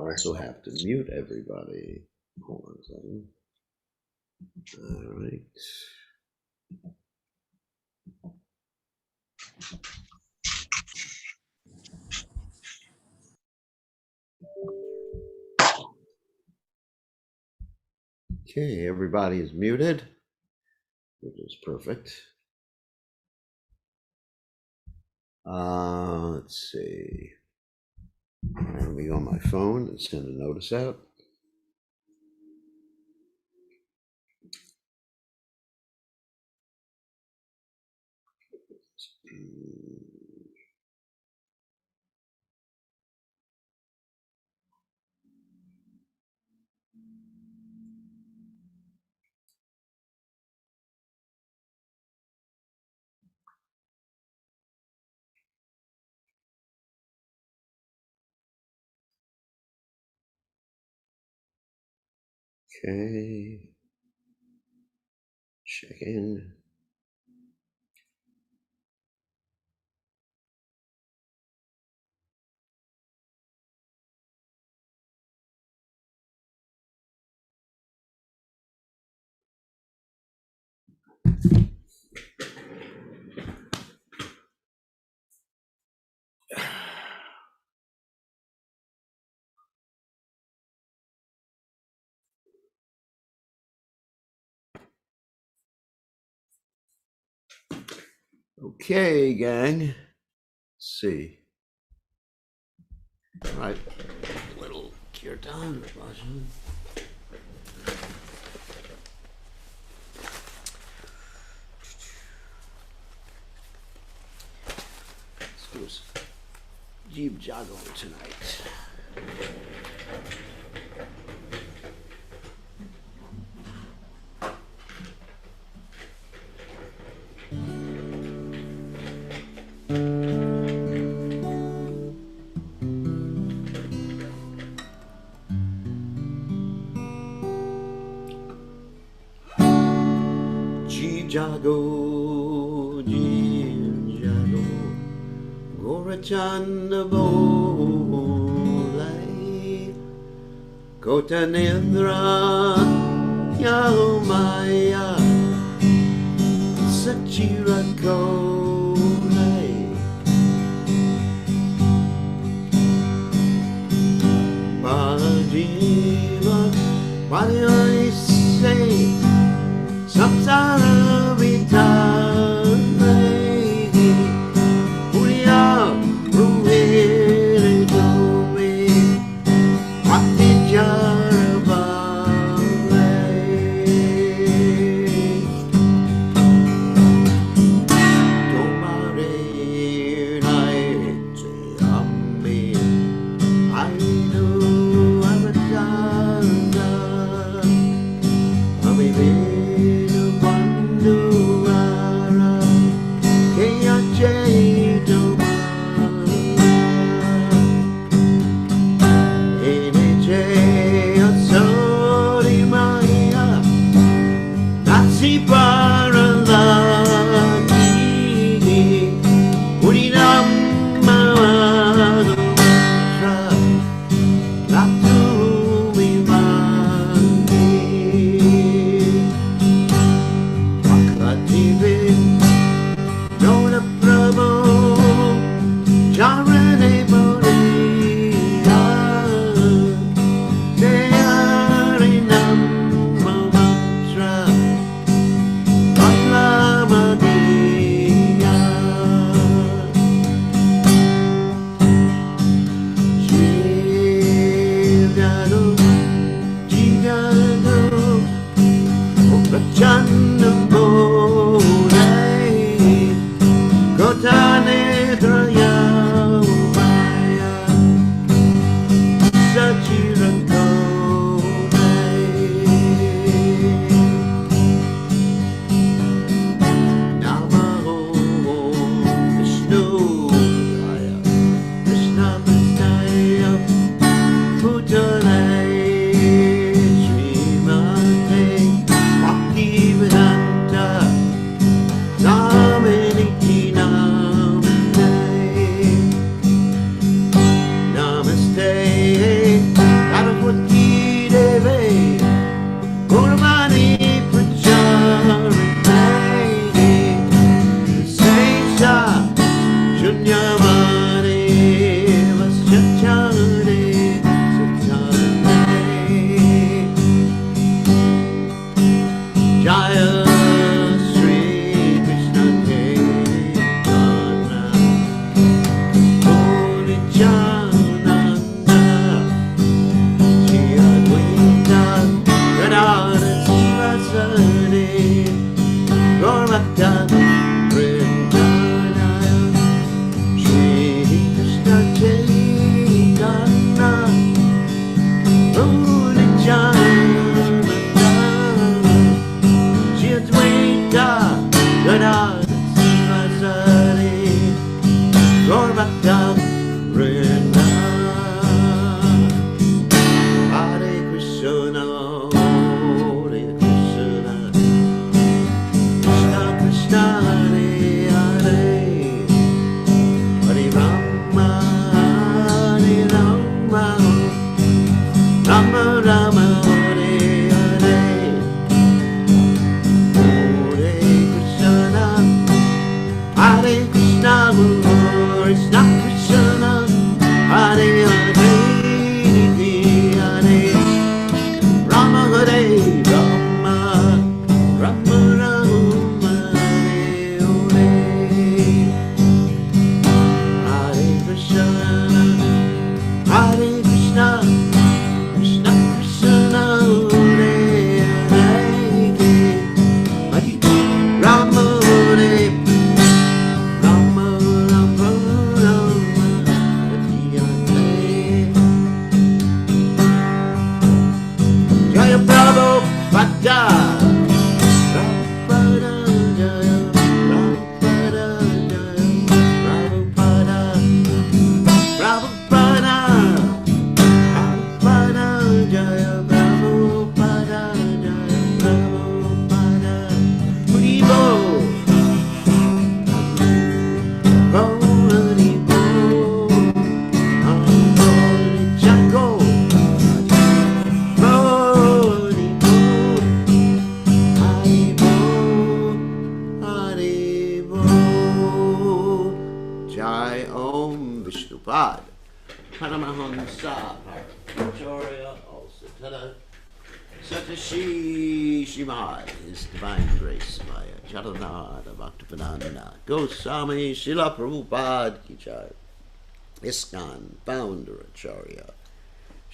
also have to mute everybody. Hold on a second. All right. Okay, everybody is muted, which is perfect. Let's see. Let me go on my phone and send a notice out. Okay. Check in. Okay, gang. Let's see. All right. A little kirtan. Let's do some Jeev Jago tonight. Jago, Jeev Jago, Gorachanda Bolai, Kotanendra, Yahomaya, Sachira Kolai, Balajiva, what do I say? Samsara Vitale, Puya, Ruhe, Dove, Patijarabale. Tomare, Naite, Amme, I know I'm a child. Rama Rama Hare Hare, Hare Krishna, Hare Krishna, Krishna Krishna, Hare Hare, Hare Rama Hare Rama, Rama Rama Hare Hare, Hare Krishna, Hare Krishna, Krishna Krishna, Hare Hare, Hare Rama Hare Rama, Rama Rama Hare Hare. Jaya Prabhupada, Prabhupada, Jaya Prabhupada, Jaya Prabhupada, Prabhupada, Prabhupada, Jaya Prabhupada, Jaya Prabhupada, Haribo, Haribo, Haribo, Chango, Haribo, Haribo, Jai Om Vishnupad, Paramahansa, Acharya, also Tada, Satashi Shimad, His Divine Grace, Maya, Charanada, Bhaktivedanta, Goswami, Srila Prabhupada Ki Jai, ISKCON, Founder Acharya,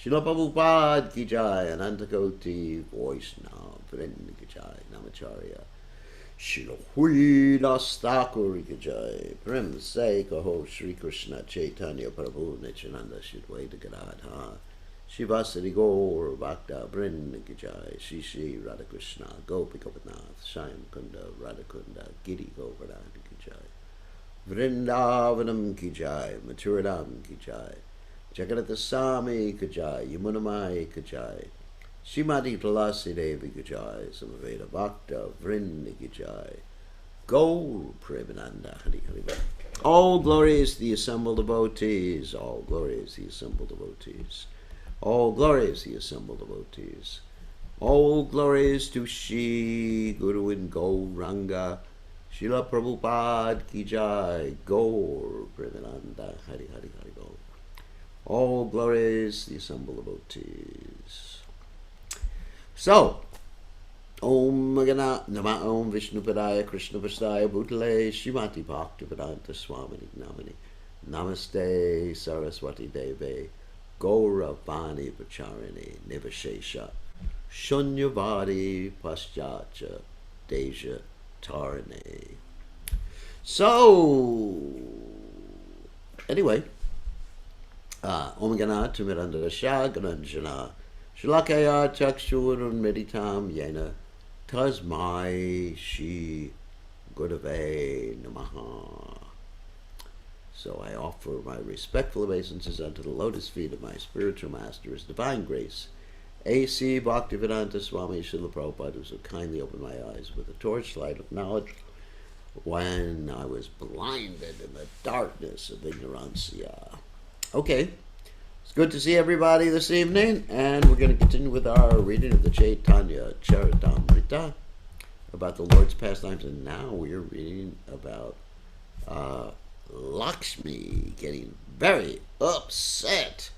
Srila Prabhupada Ki Jai, Anantakoti, Voice Now, Vrinda Ki Jai, Namacharya, Srila Huidas Thakur Ki Jai, Prem Se Kaho Sri Krishna Chaitanya Prabhu Nityananda Shidwaita Gadadha, Shivasari Gaur Bhakta Vrinda Ki Jai, Shri Shri Radhakrishna, Gopi Gopinath, Shyam Kunda, Radhakunda, Giri Govardhan Ki Jai, Vrindavanam Ki Jai, Mathuradam Ki Jai, Jagannatha Swami Ki Jai, Yamunamai Ki Jai, Srimati Tulasi Devi Ki Jai, Samaveda Bhakta Vrinda Ki Jai, Gaur Premananda Hari Hari. All glories to the assembled devotees, all glories to the assembled devotees, all glories to the assembled devotees, all glories to Shri Guru and Gauranga, Srila Prabhupada Ki Jai, Gaur Premananda Hari Hari Hari Gaur. All glories to the assembled devotees. So, Om Gana Nama Om Vishnupadaya Krishna Vastaya Bhutale Shrimati Bhaktivedanta Swamini Namani Namaste Saraswati Deve Gauravani Pacharini Nivashesha Shunyavadi Paschacha Deja Tarane. So, anyway, Om Gana Tumiranda Shagaranjana Shalakaya Chakshurun Meditam Yena Tasmai Shi Gurave Namaha. So I offer my respectful obeisances unto the lotus feet of my spiritual master, His Divine Grace, A.C. Bhaktivedanta Swami Srila Prabhupada, who so kindly opened my eyes with a torchlight of knowledge when I was blinded in the darkness of ignorancia. Okay. It's good to see everybody this evening, and we're going to continue with our reading of the Caitanya Caritamrta about the Lord's pastimes, and now we're reading about Lakshmi getting very upset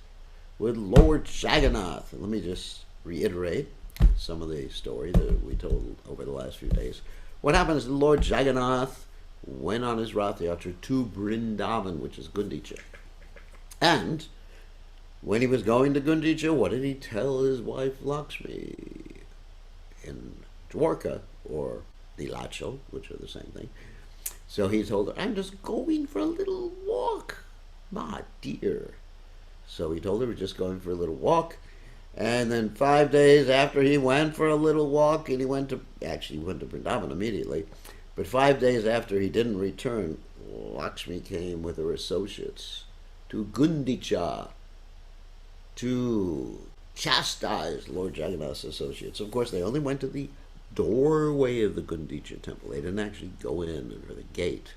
with Lord Jagannath. And let me just reiterate some of the story that we told over the last few days. What happened is Lord Jagannath went on his Rath Yatra to Vrindavan, which is Gundicha, and when he was going to Gundicha, what did he tell his wife Lakshmi? In Dwarka, or Nilachal, which are the same thing. So he told her, I'm just going for a little walk, my dear. So he told her, we're just going for a little walk. And then 5 days after he went for a little walk, and he went to Vrindavan immediately. But 5 days after he didn't return, Lakshmi came with her associates to Gundicha to chastise Lord Jagannath's associates. Of course, they only went to the doorway of the Gundicha temple. They didn't actually go in, or the gate.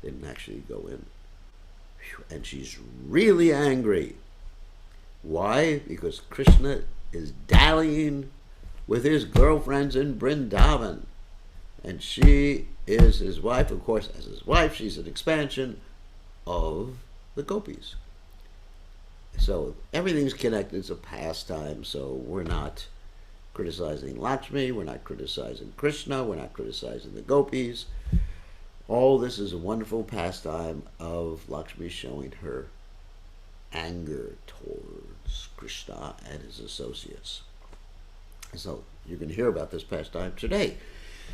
They didn't actually go in. And she's really angry. Why? Because Krishna is dallying with his girlfriends in Vrindavan. And she is his wife. Of course, as his wife, she's an expansion of the gopis. So everything's connected. It's a pastime. So we're not criticizing Lakshmi. We're not criticizing Krishna. We're not criticizing the gopis. All this is a wonderful pastime of Lakshmi showing her anger towards Krishna and his associates. So you can hear about this pastime today.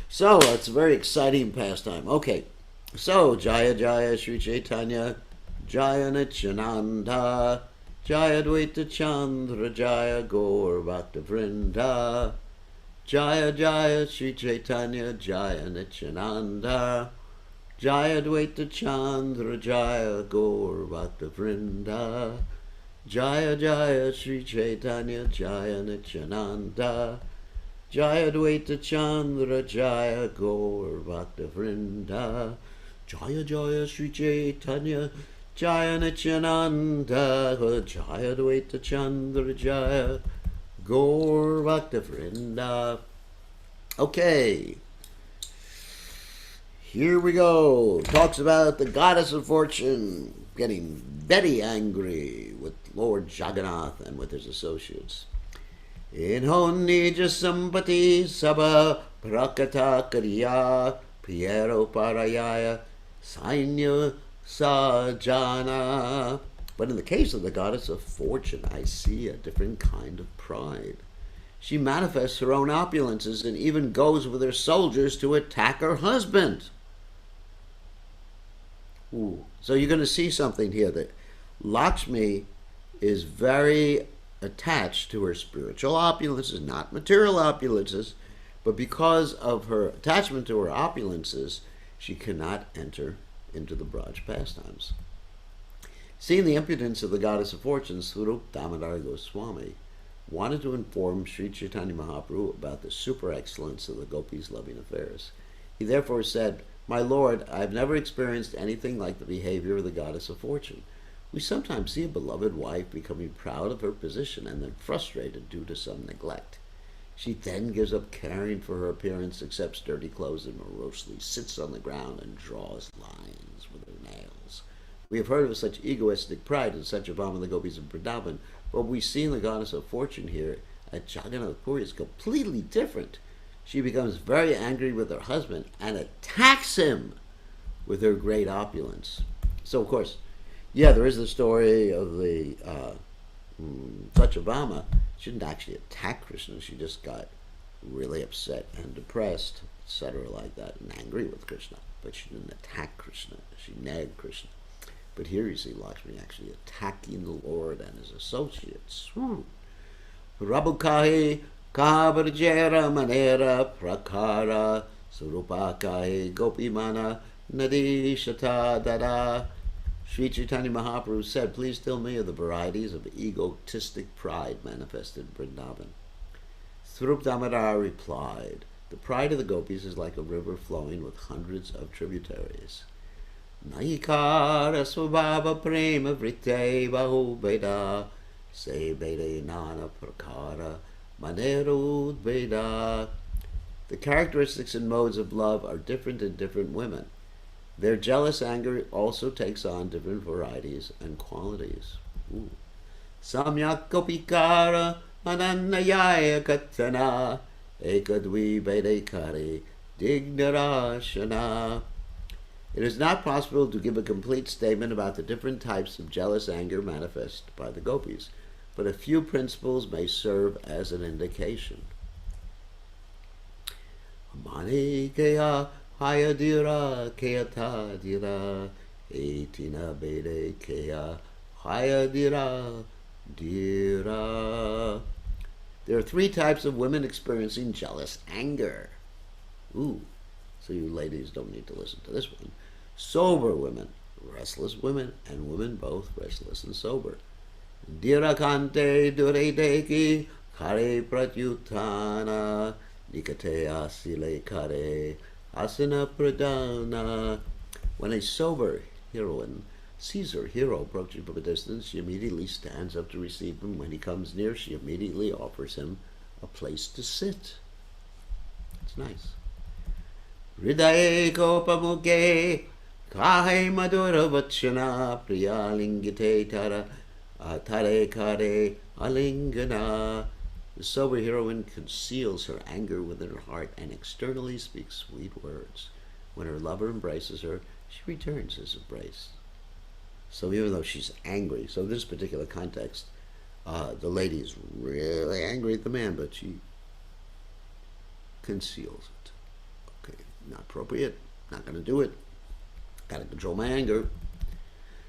So it's a very exciting pastime. Okay, so Jaya Jaya Sri Caitanya, Jaya Nityananda, Jaya Dvaita Chandra, Jaya Gaur Bhakta Vrinda, Jaya Jaya Sri Caitanya, Jaya Nityananda, Jaya Dvaita Chandra, Jaya Gaur Bhakta Vrinda, Jaya Jaya Sri Caitanya, Jaya Nityananda, Jaya Dvaita Chandra, Jaya Gaur Bhakta Vrinda, Jaya Jaya Sri Caitanya, Jaya Nityananda, Jaya Dvaita Chandra, Jaya Gaur Bhakta Vrinda. Okay, here we go. Talks about the goddess of fortune getting very angry with Lord Jagannath and with his associates. Inho nija sampati sabha prakata kariya Piero parayaya sainya sajana. But in the case of the goddess of fortune, I see a different kind of pride. She manifests her own opulences and even goes with her soldiers to attack her husband. Ooh. So you're going to see something here that Lakshmi is very attached to her spiritual opulences, not material opulences, but because of her attachment to her opulences, she cannot enter into the Braj pastimes. Seeing the impudence of the goddess of fortune, Caritamrta Goswami wanted to inform Sri Chaitanya Mahaprabhu about the super excellence of the gopis' loving affairs. He therefore said, "My Lord, I have never experienced anything like the behavior of the goddess of fortune. We sometimes see a beloved wife becoming proud of her position and then frustrated due to some neglect. She then gives up caring for her appearance, accepts dirty clothes, and morosely sits on the ground and draws lines with her nails. We have heard of such egoistic pride in such Satyabhama the gopis of Vrindavan, but what we see in the goddess of fortune here at Jagannath Puri is completely different. She becomes very angry with her husband and attacks him with her great opulence." So, of course, yeah, there is the story of the Satyabhama. She didn't actually attack Krishna. She just got really upset and depressed, etc., like that, and angry with Krishna. But she didn't attack Krishna. She nagged Krishna. But here you see Lakshmi actually attacking the Lord and his associates. Prabhukahi kavarjera manera prakara surupakahi gopimana nadi shata dada. Sri Chaitanya Mahaprabhu said, "Please tell me of the varieties of egotistic pride manifested in Vrindavan." Swarup Damodar replied, "The pride of the gopis is like a river flowing with hundreds of tributaries. Naikara svabhava prema vrite bahu veda se vede nana prakara manerud veda." The characteristics and modes of love are different in different women. Their jealous anger also takes on different varieties and qualities. Samyak kopikara anannayaya katana ekadvi vedekari dignarashana. It is not possible to give a complete statement about the different types of jealous anger manifested by the gopis, but a few principles may serve as an indication. Manikaya Hayadira Kayata Dira Etina Bede Kaya Hayadira Dira. There are three types of women experiencing jealous anger. So you ladies don't need to listen to this one. Sober women, restless women, and women both restless and sober. Dira Kante Duredeki Kare Pratyutana Nikate Asile Kare Asana Pradana. When a sober heroine sees her hero approaching from a distance, she immediately stands up to receive him. When he comes near, she immediately offers him a place to sit. It's nice. Hridaye kopamuke kahe madura vachana priyalingite tara tare kare alingana. The sober heroine conceals her anger within her heart and externally speaks sweet words. When her lover embraces her, she returns his embrace. So even though she's angry, so in this particular context, the lady is really angry at the man, but she conceals it. Okay, not appropriate, not going to do it. Got to control my anger.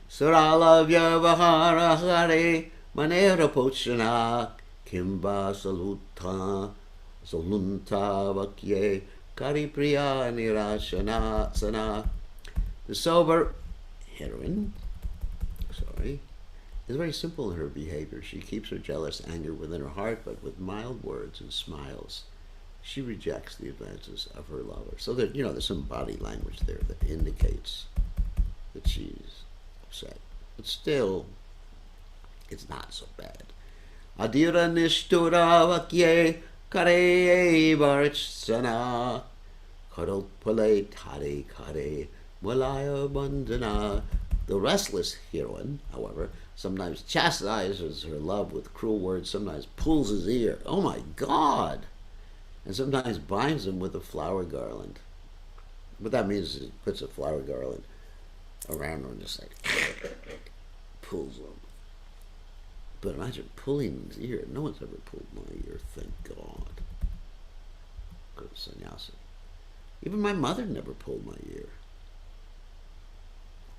Surala vyavahara hare manera pochana kimba saluta solunta vakye karipriya nirashana sana. The sober heroine, is very simple in her behavior. She keeps her jealous anger within her heart, but with mild words and smiles, she rejects the advances of her lover. So that, there's some body language there that indicates that she's upset. But still, it's not so bad. Adira nishtura vakye kare varchana karopale tare kare malaya bandana. The restless heroine, however, sometimes chastises her love with cruel words, sometimes pulls his ear. Oh my God! And sometimes binds him with a flower garland. What that means is he puts a flower garland around him and just like pulls him. But imagine pulling his ear. No one's ever pulled my ear, thank God. Good sannyasi. Even my mother never pulled my ear.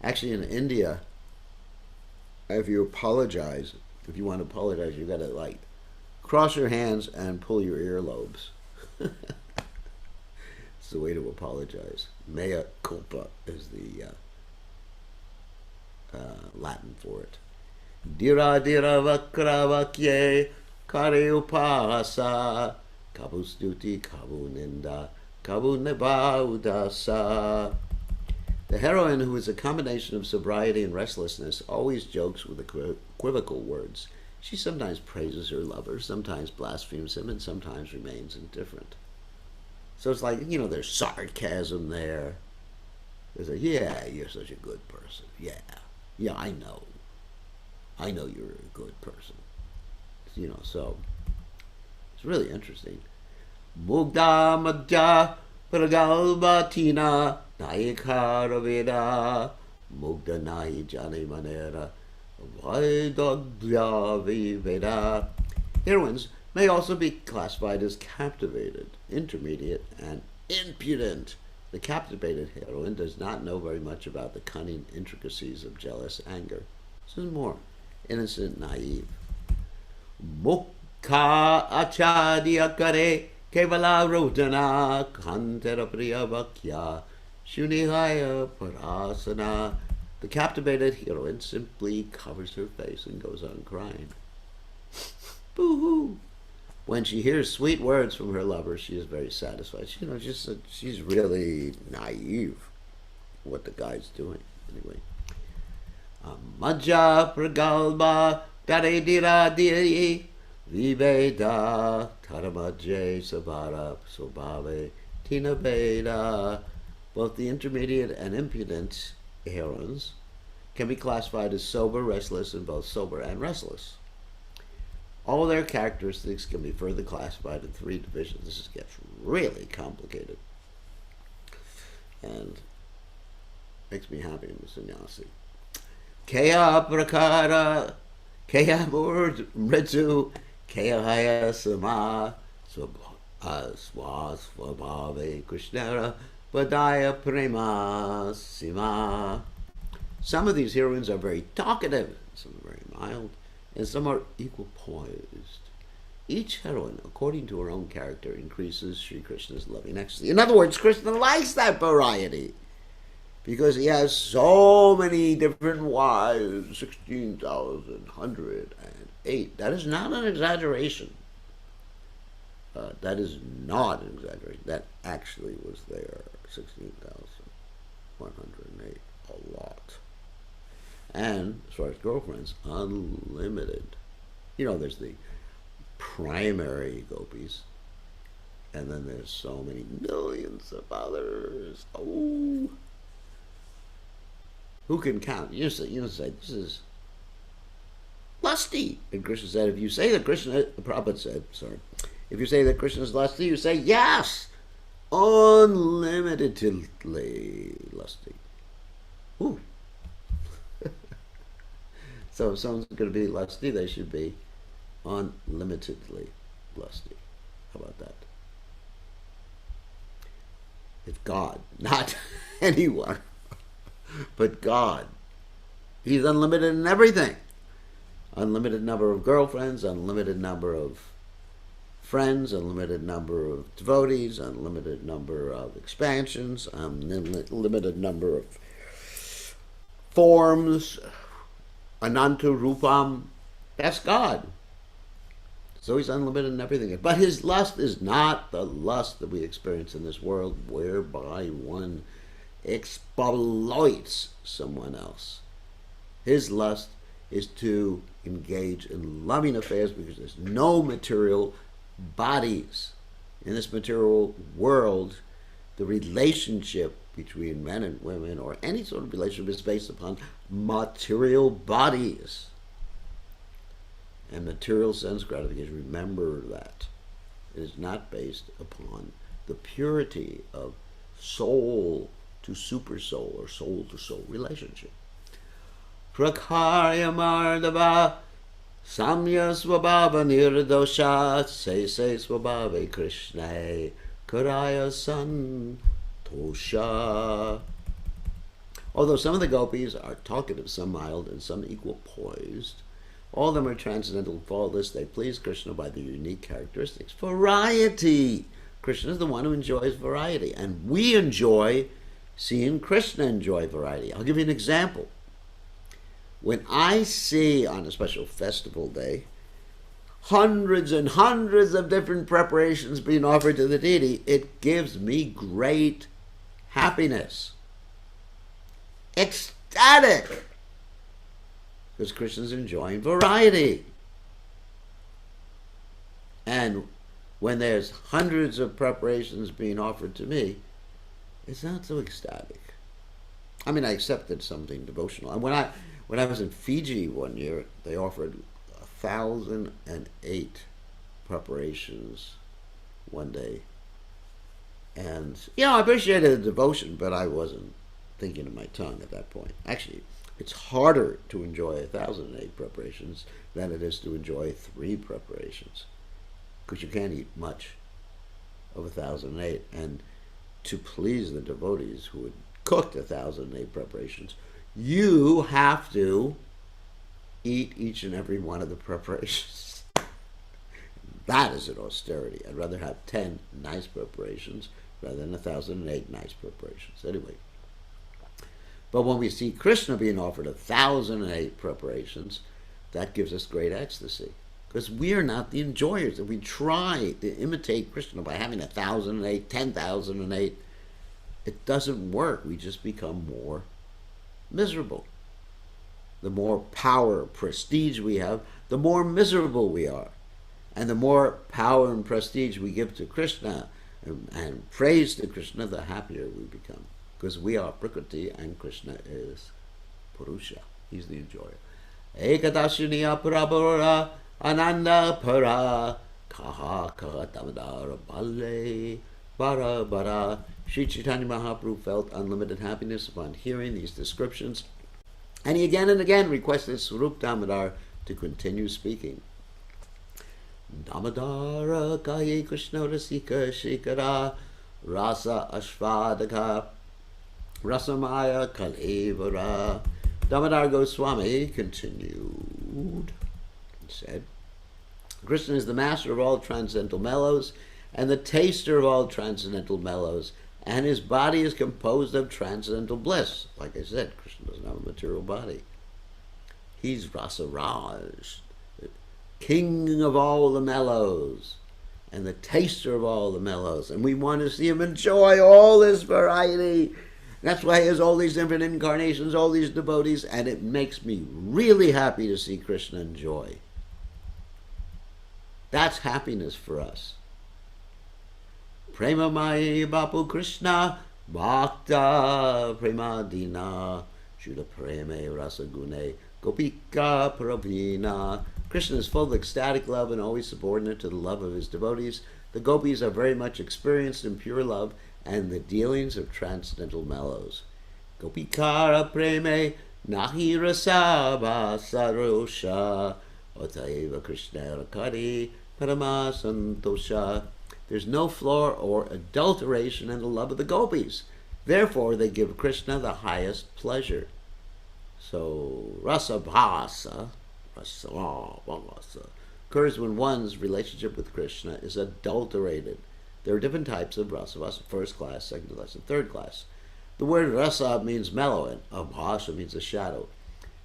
Actually, in India, if you apologize, if you want to apologize, you got to cross your hands and pull your earlobes. It's the way to apologize. Mea culpa is the Latin for it. Dira dira vakra vakye kare upasa kabu stuti kabu ninda kabu nebaudasa. The heroine, who is a combination of sobriety and restlessness, always jokes with equivocal words. She sometimes praises her lover, sometimes blasphemes him, and sometimes remains indifferent. So it's like, there's sarcasm there. There's yeah, you're such a good person. Yeah, I know. I know you're a good person. So it's really interesting. Mugda Madhya Pragalbatina Naikaraveda Mugda Nahi Jani Manera Vaidagya Viveda. Heroines may also be classified as captivated, intermediate, and impudent. The captivated heroine does not know very much about the cunning intricacies of jealous anger. This is more innocent, naive. Mukha achadya kare kevala rodana kantera priya vakya shunihaya parasana. The captivated heroine simply covers her face and goes on crying. Boo-hoo! When she hears sweet words from her lover, she is very satisfied. She's really naive what the guy's doing. Anyway. Madhya pragalba dare dira diri viveda taramajay sabara sobhave tina veda. Both the intermediate and impudent heroines can be classified as sober, restless, and both sober and restless. All their characteristics can be further classified in 3 divisions. This gets really complicated. And makes me happy in the sannyasi. Kaya prakara, kaya mritu, kaya haya sama, swasvabhave krishnara, vadaya prema sima. Some of these heroines are very talkative, some are very mild, and some are equal poised. Each heroine, according to her own character, increases Sri Krishna's loving ecstasy. In other words, Krishna likes that variety because he has so many different wives, 16,108. That is not an exaggeration. That is not an exaggeration. That actually was there, 16,108, a lot. And as far as girlfriends, unlimited. You know, there's the primary gopis, and then there's so many millions of others. Oh, who can count? You say this is lusty. And Krishna said, if you say that Krishna, the Prabhupada said, sorry, if you say that Krishna is lusty, you say yes, unlimitedly lusty. Ooh. So if someone's going to be lusty, they should be unlimitedly lusty. How about that? It's God, not anyone, but God. He's unlimited in everything. Unlimited number of girlfriends, unlimited number of friends, unlimited number of devotees, unlimited number of expansions, unlimited number of forms, Ananta Rupam. That's God. So he's unlimited in everything. But his lust is not the lust that we experience in this world, whereby one exploits someone else. His lust is to engage in loving affairs because there's no material bodies. In this material world, the relationship between men and women, or any sort of relationship, is based upon material bodies and material sense gratification. Remember that. It is not based upon the purity of soul to super soul or soul to soul relationship. Prakarya mardava samya swabhava nirdosha se swabhave krishna karaya santosha. Although some of the gopis are talkative, some mild, and some equal poised, all of them are transcendental, faultless. They please Krishna by their unique characteristics. Variety. Krishna is the one who enjoys variety, and we enjoy seeing Krishna enjoy variety. I'll give you an example. When I see, on a special festival day, hundreds and hundreds of different preparations being offered to the deity, it gives me great happiness. Ecstatic. Because Krishna's enjoying variety. And when there's hundreds of preparations being offered to me, it's not so ecstatic. I mean, I accepted something devotional. And when I was in Fiji one year, they offered 1,008 preparations one day. And, I appreciated the devotion, but I wasn't thinking of my tongue at that point. Actually, it's harder to enjoy 1,008 preparations than it is to enjoy 3 preparations, because you can't eat much of 1,008. And to please the devotees who had cooked 1,008 preparations, you have to eat each and every one of the preparations. That is an austerity. I'd rather have 10 nice preparations rather than 1,008 nice preparations. Anyway. But when we see Krishna being offered 1,008 preparations, that gives us great ecstasy. Because we are not the enjoyers. If we try to imitate Krishna by having 1,008, 10,008, it doesn't work. We just become more miserable. The more power, prestige we have, the more miserable we are. And the more power and prestige we give to Krishna and praise to Krishna, the happier we become. Because we are Prakriti and Krishna is Purusha. He's the enjoyer. Ekadashiniya Parabara Ananda Para Kaha Kaha Damadara Bale Bara Bara. Sri Chaitanya Mahaprabhu felt unlimited happiness upon hearing these descriptions, and he again and again requested Swarup Damodar to continue speaking. Damodara Kahi Krishna Rasika Shikara Rasa Ashvadaka Rasamaya Kalevara. Damodar Goswami continued and said, Krishna is the master of all transcendental mellows and the taster of all transcendental mellows, and his body is composed of transcendental bliss. Like I said, Krishna doesn't have a material body. He's Rasaraj, the king of all the mellows and the taster of all the mellows, and we want to see him enjoy all this variety That's why he has all these different incarnations, all these devotees, and it makes me really happy to see Krishna enjoy. That's happiness for us. Prema Mai Bapu Krishna Bhakta Premadina Shuddha Preme Rasagune Gopika Pravina. Krishna is full of ecstatic love and always subordinate to the love of his devotees. The gopis are very much experienced in pure love and the dealings of transcendental mellows. Gopikara Preme Nahi Rasaba Sarosha Otaiva Krishna Rakari Parama Santosha. There's no flaw or adulteration in the love of the gopis. Therefore, they give Krishna the highest pleasure. So, rasa bhasa occurs when one's relationship with Krishna is adulterated. There are different types of rasa, first class, second class, and third class. The word rasa means mellow, and abhasa means a shadow.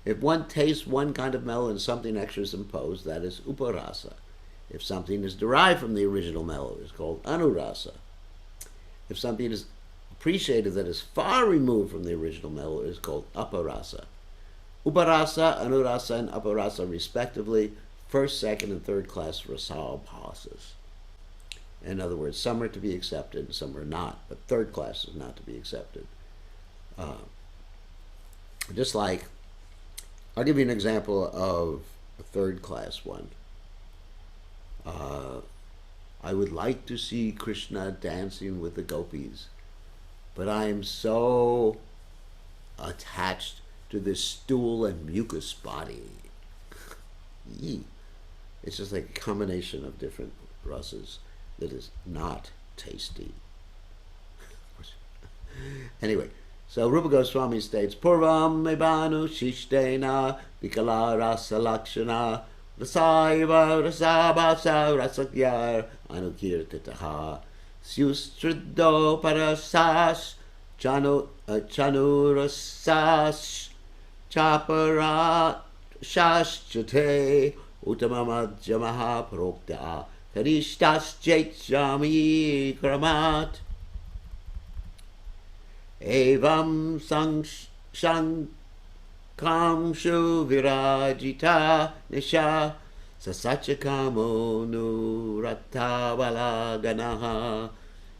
If one tastes one kind of mellow and something extra is imposed, that is uparasa. If something is derived from the original mellow, it is called anurasa. If something is appreciated that is far removed from the original mellow, it is called aparasa. Uparasa, anurasa, and aparasa, respectively, first, second, and third class rasabhasas. In other words, some are to be accepted and some are not, but third class is not to be accepted. Just like, I'll give you an example of a third class one. I would like to see Krishna dancing with the gopis, but I am so attached to this stool and mucus body. It's just like a combination of different rasas that is not tasty. Anyway, so Rupa Goswami states, Purvam mebanu shishtena vikala rasa lakshana rasaiva rasabhasa rasakyar anukirtitaha syustrido parasas chanurasas chaparat shaschate uttamamadhyamaha prokta karishtas jaichami kramat evam kamshu virajita nisha sasachakamo nuratavala ganaha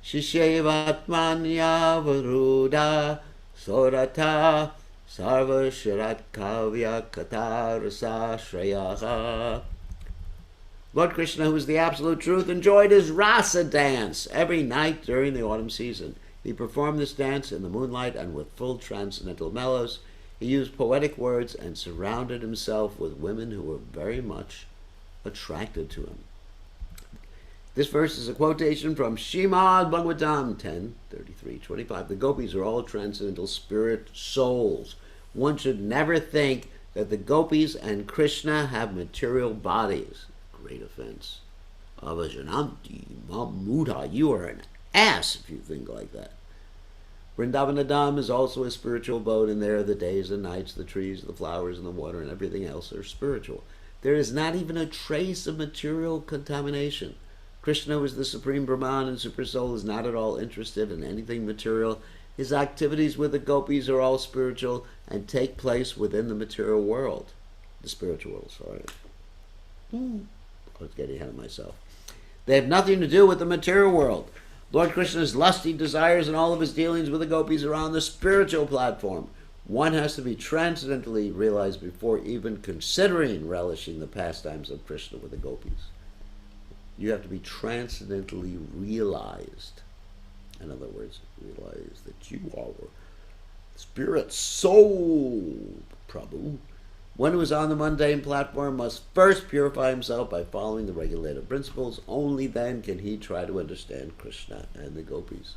shishevatmanya varuda sorata sarva sharat kavya katarasa shrayaha. Lord Krishna, who is the absolute truth, enjoyed his rasa dance every night during the autumn season. He performed this dance in the moonlight and with full transcendental mellows. He used poetic words and surrounded himself with women who were very much attracted to him. This verse is a quotation from Srimad Bhagavatam 10:33-25. The gopis are all transcendental spirit souls. One should never think that the gopis and Krishna have material bodies. Great offense. Avajananti Mamuda, you are an ass if you think like that. Vrindavanadam is also a spiritual abode, and there the days and nights, the trees, the flowers, and the water, and everything else are spiritual. There is not even a trace of material contamination. Krishna, who is the supreme Brahman and super soul, is not at all interested in anything material. His activities with the gopis are all spiritual and take place within the material world. The spiritual world, sorry. I was getting ahead of myself. They have nothing to do with the material world. Lord Krishna's lusty desires and all of his dealings with the gopis are on the spiritual platform. One has to be transcendently realized before even considering relishing the pastimes of Krishna with the gopis. You have to be transcendently realized. In other words, realize that you are spirit soul, Prabhu. One who is on the mundane platform must first purify himself by following the regulative principles. Only then can he try to understand Krishna and the gopis.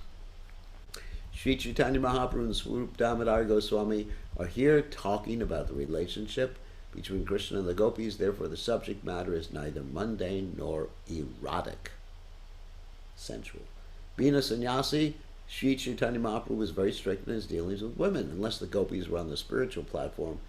Sri Caitanya Mahaprabhu and Swarup Damodar Goswami are here talking about the relationship between Krishna and the gopis. Therefore, the subject matter is neither mundane nor erotic, sensual. Being a sannyasi, Sri Caitanya Mahaprabhu was very strict in his dealings with women. Unless the gopis were on the spiritual platform,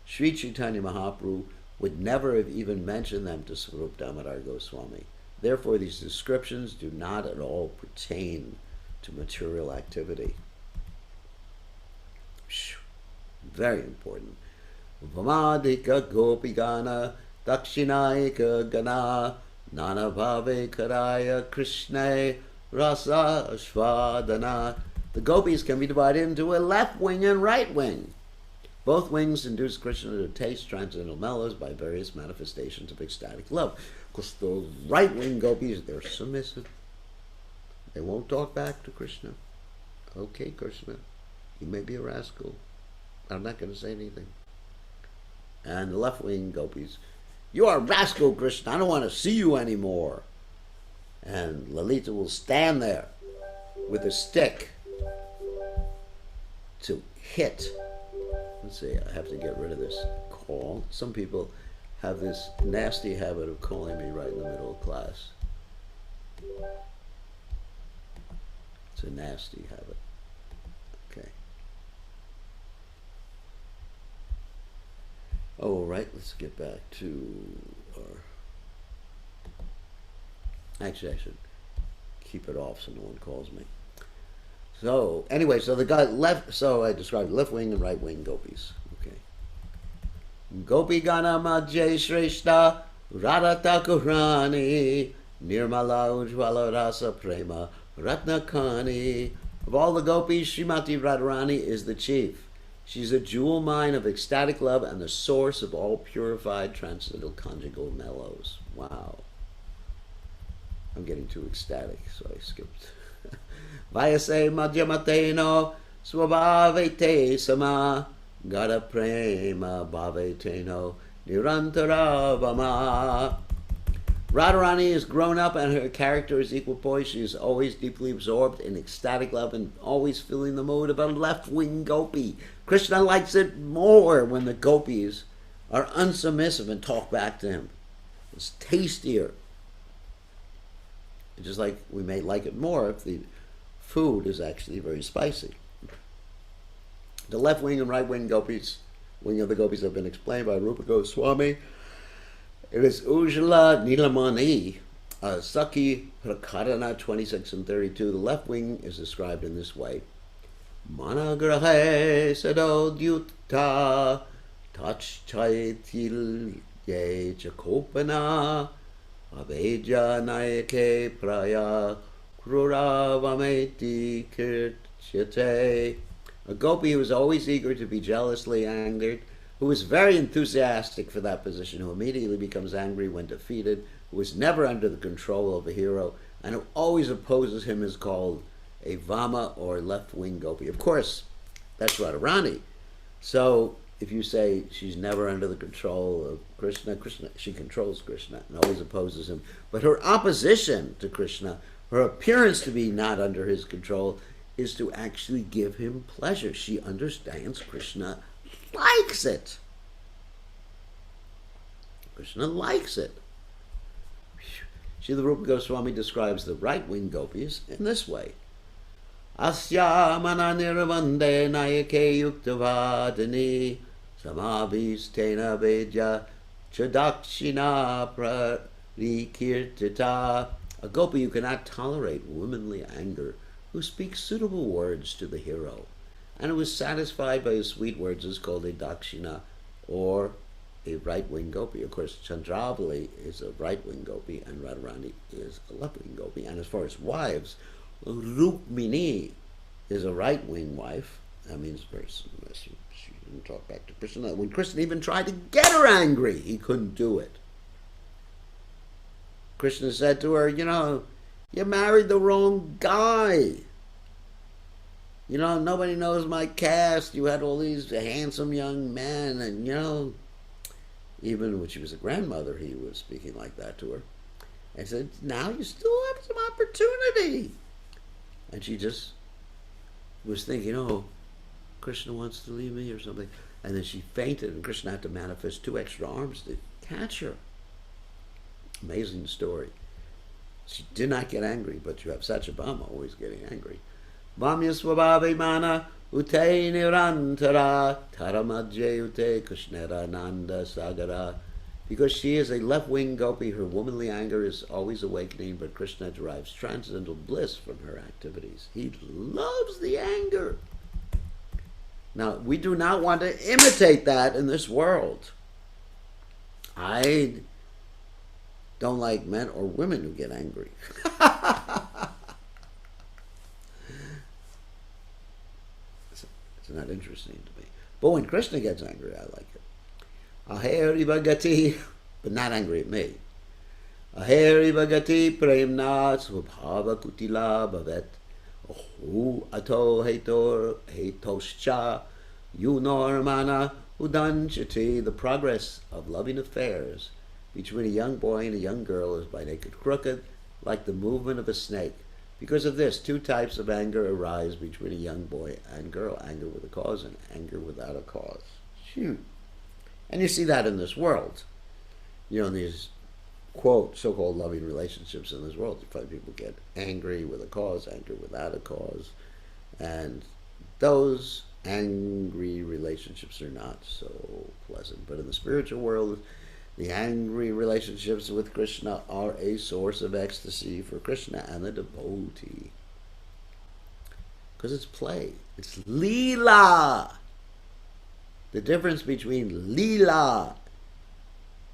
Sri Caitanya Mahaprabhu would never have even mentioned them to Swarup Damodar Goswami. Therefore, these descriptions do not at all pertain to material activity. Very important. Vamadika gopigana dakshinayika gana nanabhave karaya krishna rasa svadana. The gopis can be divided into a left wing and right wing. Both wings induce Krishna to taste transcendental mellows by various manifestations of ecstatic love. Because the right wing gopis, they're submissive. They won't talk back to Krishna. Okay, Krishna, you may be a rascal. I'm not going to say anything. And the left wing gopis, you are a rascal, Krishna. I don't want to see you anymore. And Lalita will stand there with a stick to hit. Let's see, I have to get rid of this call. Some people have this nasty habit of calling me right in the middle of class. It's a nasty habit. Okay. All right, let's get back to our... Actually, I should keep it off so no one calls me. So, anyway, so the guy left, so I described left wing and right wing gopis. Okay. Gopi Gana Madhya Shreshta Radha Kurani Nirmala Ujvala Rasa Prema Ratnakani. Of all the gopis, Srimati Radharani is the chief. She's a jewel mine of ecstatic love and the source of all purified transcendental conjugal mellows. Wow. I'm getting too ecstatic, so I skipped. Vayase madhyamateno swabhavete sama gada prema bhaveteno nirantara vama. Radharani is grown up and her character is equipoised. She is always deeply absorbed in ecstatic love and always feeling the mood of a left-wing gopi. Krishna likes it more when the gopis are unsubmissive and talk back to him. It's tastier. Just like we may like it more if the food is actually very spicy. The left wing and right wing gopis, wing of the gopis have been explained by Rupa Goswami. It is Ujjala Nilamani, Sakhi Prakarana 26 and 32. The left wing is described in this way. Managrahe Sadodyutta Tachchaitil Ye Chakopana Aveja Nayake Praya Kruravameti Kirtyate. A gopi who is always eager to be jealously angered, who is very enthusiastic for that position, who immediately becomes angry when defeated, who is never under the control of a hero, and who always opposes him is called a Vama or left-wing gopi. Of course, that's Radharani. So if you say she's never under the control of Krishna, she controls Krishna and always opposes him. But her opposition to Krishna, her appearance to be not under his control, is to actually give him pleasure. She understands Krishna likes it. Krishna likes it. Srila Rupa Goswami describes the right-wing gopis in this way. Asya mana nirvande nayake yuktavadini samabhistena vedya chadakshina prarikirtita. A gopi who cannot tolerate womanly anger, who speaks suitable words to the hero, and who is satisfied by his sweet words is called a dakshina, or a right-wing gopi. Of course, Chandravali is a right-wing gopi, and Radharani is a left-wing gopi. And as far as wives, Rukmini is a right-wing wife. That means very submissive. She didn't talk back to Krishna. When Krishna even tried to get her angry, he couldn't do it. Krishna said to her, you married the wrong guy. Nobody knows my caste. You had all these handsome young men, and, even when she was a grandmother, he was speaking like that to her. I said, now you still have some opportunity. And she just was thinking, Krishna wants to leave me or something. And then she fainted, and Krishna had to manifest 2 extra arms to catch her. Amazing story. She did not get angry, but you have Satyabhama always getting angry. Vamya swabhave mana ute nirantara taramadje ute krishnera nanda sagara. Because she is a left-wing gopi, her womanly anger is always awakening, but Krishna derives transcendental bliss from her activities. He loves the anger. Now, we do not want to imitate that in this world. I don't like men or women who get angry. It's not interesting to me. But when Krishna gets angry, I like it. Aheri bhagati, but not angry at me. Aheri bhagati premna svabhava kutila bhavet. Ohu ato hetoscha yunormana udanchati. The progress of loving affairs between a young boy and a young girl is by naked crooked, like the movement of a snake. Because of this, two types of anger arise between a young boy and girl: anger with a cause and anger without a cause. Shoot. And you see that in this world. You know, in these, quote, so-called loving relationships in this world, you find people get angry with a cause, anger without a cause. And those angry relationships are not so pleasant. But in the spiritual world, the angry relationships with Krishna are a source of ecstasy for Krishna and the devotee. Because it's play. It's Lila. The difference between Lila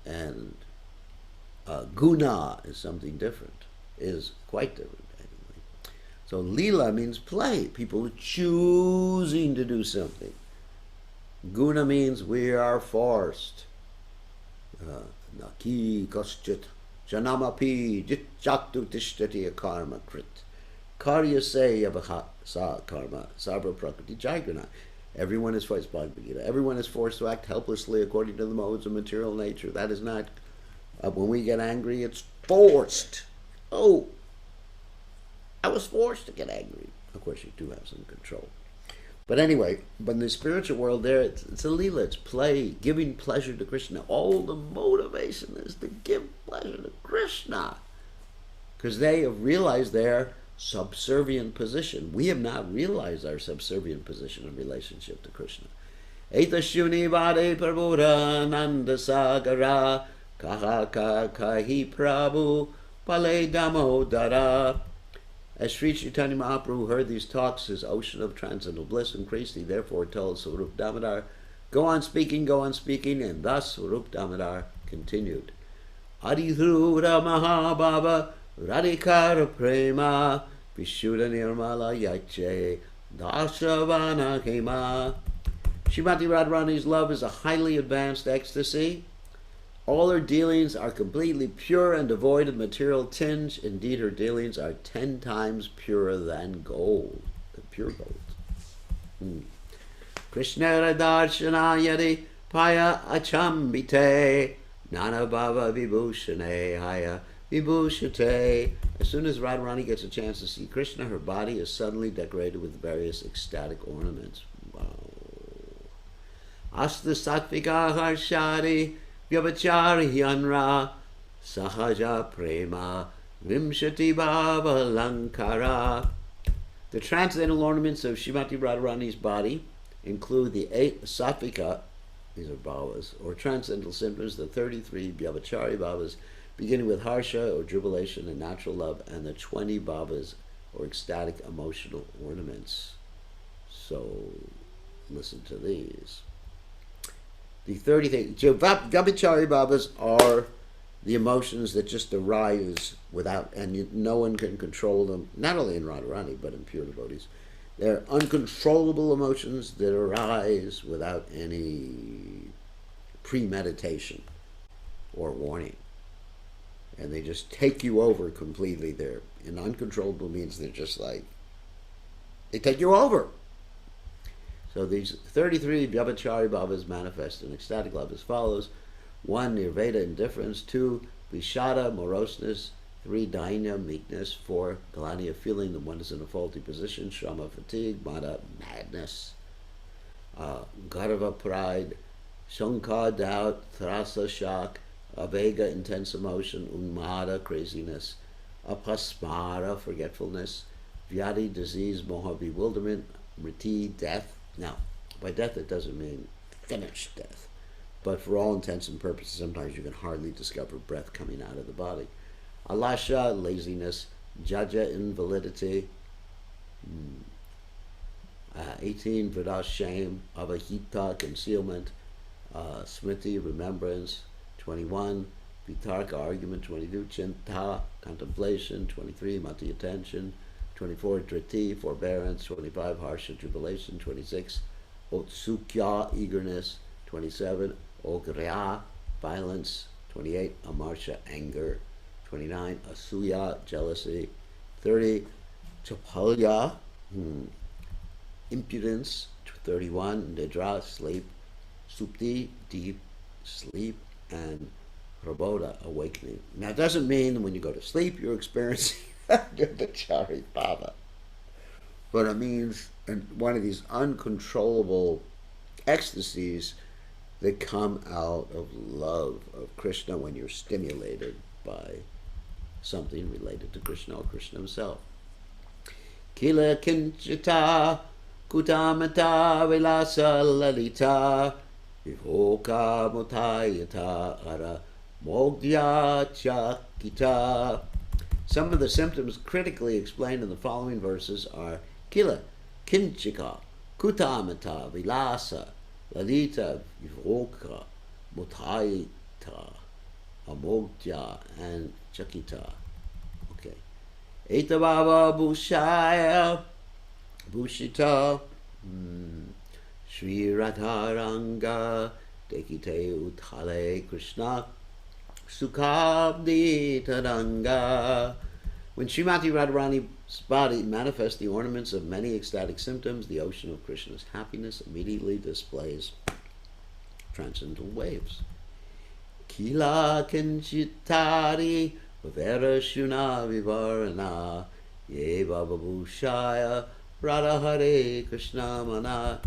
and Guna is something different, is quite different, anyway. So Lila means play. People are choosing to do something. Guna means we are forced. Naki kaschit janamapi jitjatu tishtati karma krit. Karya se sa karma sarva prakriti jaigana. Everyone is forced, everyone is forced to act helplessly according to the modes of material nature. That is not, when we get angry, it's forced. Oh, I was forced to get angry. Of course, you do have some control. But anyway, but in the spiritual world there, it's a lila, it's play, giving pleasure to Krishna. All the motivation is to give pleasure to Krishna. Because they have realized their subservient position. We have not realized our subservient position in relationship to Krishna. Eta shuni vade prabhuda nanda sagara kaha kahi prabhu pale damodara. As Sri Caitanya Mahaprabhu heard these talks, his ocean of transcendental bliss increased. He therefore told Swarup Damodar, go on speaking, and thus Swarup Damodar continued. Adidhruda Mahabhava Radhikara Prema Vishuddha Nirmala Yache Dashavana Kema. Srimati Radharani's love is a highly advanced ecstasy. All her dealings are completely pure and devoid of material tinge. Indeed, her dealings are 10 times purer than gold, pure gold. Krishna Darshana Yadi Paya Achambite Nana Bhava Vibhushane Haya Vibhushate. As soon as Radharani gets a chance to see Krishna, her body is suddenly decorated with various ecstatic ornaments. Wow. Asta Satvika Harshari Vyabhachari Yanra Sahaja Prema Vimshati Bhava Lankara. The transcendental ornaments of Srimati Radharani's body include the 8 Sattvika, these are bhavas, or transcendental symptoms, the 33 Vyabhachari bhavas, beginning with harsha, or jubilation and natural love, and the 20 bhavas, or ecstatic emotional ornaments. So, listen to these. The 30 things, Vyabhachari bhavas are the emotions that just arise without, and no one can control them, not only in Radharani, but in pure devotees. They're uncontrollable emotions that arise without any premeditation or warning. And they just take you over completely. They're, and uncontrollable means they're just like, they take you over. So these 33 Vyabhachari bhavas manifest in ecstatic love as follows. 1. Nirveda, indifference. 2. Vishada, moroseness. 3. Dainya, meekness. 4. Galania, feeling that one is in a faulty position. Shrama, fatigue. Mada, madness. Garva, pride. Shankha, doubt. Thrasa, shock. Avega, intense emotion. Unmada, craziness. Apasmara, forgetfulness. Vyadi, disease. Moha, bewilderment. Mriti, death. Now, by death it doesn't mean finished death, but for all intents and purposes, sometimes you can hardly discover breath coming out of the body. Alasha, laziness. Jaja, invalidity. 18, Vridas, shame. Avahita, concealment. Smriti, remembrance. 21, Vitarka, argument. 22, Chinta, contemplation. 23, Mati, attention. 24, Driti, forbearance. 25, Harsha, jubilation. 26, Otsukya, eagerness. 27, Ogrya, violence. 28, Amarsha, anger. 29, Asuya, jealousy. 30, Chapalya, impudence. 31, Nidra, sleep. Supti, deep sleep. And Praboda, awakening. Now, it doesn't mean when you go to sleep you're experiencing the Charipava. But it means one of these uncontrollable ecstasies that come out of love of Krishna when you're stimulated by something related to Krishna or Krishna himself. Kila kinchita kutamata vilasa lalita vihoka mutayata ara mogdya chakita. Some of the symptoms critically explained in the following verses are Kila kinchika kutamata vilasa lalita vihoka mutayata amogdya and chakita. Okay. Etavava Bhushaya Bhushita Sri Radharanga Dekite Uthale Krishna Sukhabdi Taranga. When Srimati Radharani's body manifests the ornaments of many ecstatic symptoms, the ocean of Krishna's happiness immediately displays transcendental waves. Kila kinchitari Vavera Shuna Vivarana Ye Bhababhushaya Radha Hare Krishna Mana.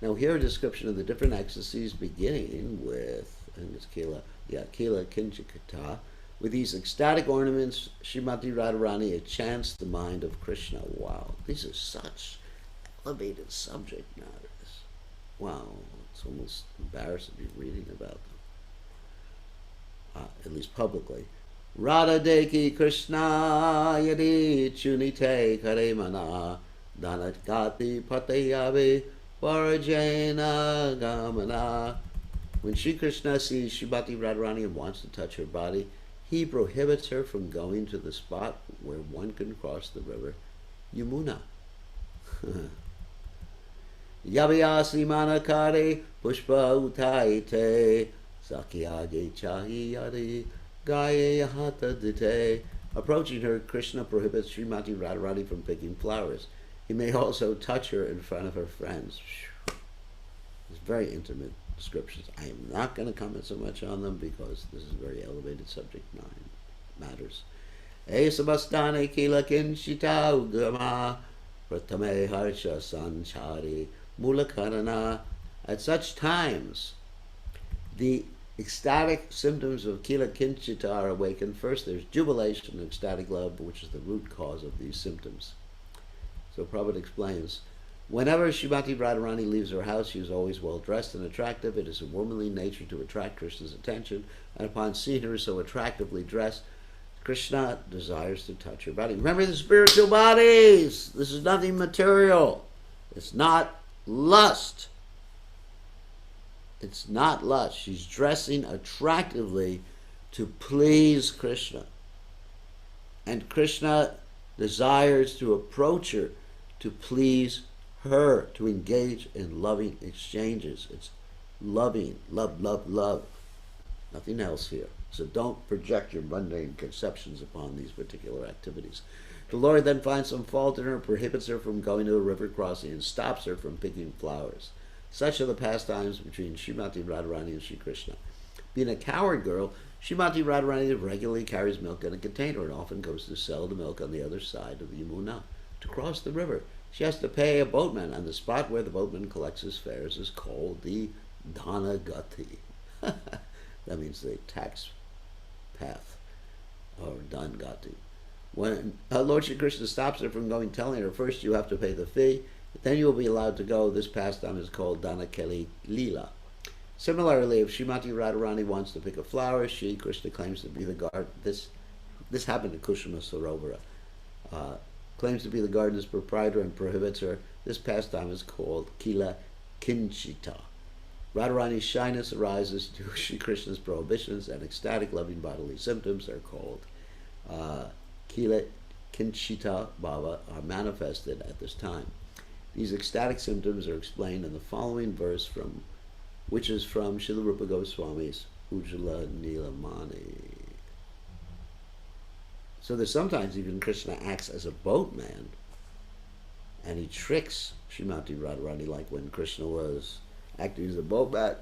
Now here a description of the different ecstasies beginning with, and it's Kila Kinchikata. With these ecstatic ornaments, Srimati Radharani chants the mind of Krishna. Wow, these are such elevated subject matters. Wow, it's almost embarrassing to be reading about them, at least publicly. Radha Deki Krishna Yadi Chunite Kare Mana Danat Gati Patayavi Varajena Gamana. When Sri Krishna sees Srimati Radharani and wants to touch her body, he prohibits her from going to the spot where one can cross the river Yamuna. Yavyasi Manakare Pushpa Utaite Sakyage Chahiyadi Gaye Hata Dite. Approaching her, Krishna prohibits Srimati Radharani from picking flowers. He may also touch her in front of her friends. It's very intimate descriptions. I am not going to comment so much on them because this is very elevated subject matters. Esabastane kilakin shita ugama pratame harsha sanchari mulakarana. At such times, the ecstatic symptoms of Kila Kinchita are awakened. First, there's jubilation and ecstatic love, which is the root cause of these symptoms. So Prabhupada explains, whenever Srimati Radharani leaves her house, she is always well dressed and attractive. It is a womanly nature to attract Krishna's attention, and upon seeing her so attractively dressed, Krishna desires to touch her body. Remember the spiritual bodies! This is nothing material. It's not lust. It's not lust. She's dressing attractively to please Krishna. And Krishna desires to approach her to please her, to engage in loving exchanges. It's loving, love, love, love. Nothing else here. So don't project your mundane conceptions upon these particular activities. The Lord then finds some fault in her, prohibits her from going to a river crossing, and stops her from picking flowers. Such are the pastimes between Srimati Radharani and Sri Krishna. Being a coward girl, Srimati Radharani regularly carries milk in a container and often goes to sell the milk on the other side of the Yamuna. To cross the river, she has to pay a boatman, and the spot where the boatman collects his fares is called the Dhanagati. That means the tax path, or Dangati. When Lord Shri Krishna stops her from going, telling her, first you have to pay the fee, but then you will be allowed to go. This pastime is called Dhanakeli Lila. Similarly, if Srimati Radharani wants to pick a flower, Shri Krishna claims to be the garden. This happened to Kushuma Sarovara. Claims to be the garden's proprietor and prohibits her This pastime is called Kila Kinchita. Radharani's shyness arises due to Shri Krishna's prohibitions, and ecstatic loving bodily symptoms are called Kila Kinchita Bhava, are manifested at this time. These ecstatic symptoms are explained in the following verse, which is from Srila Rupa Goswami's Ujjala Nilamani. So there's sometimes even Krishna acts as a boatman, and he tricks Srimati Radharani, like when Krishna was acting as a boatman.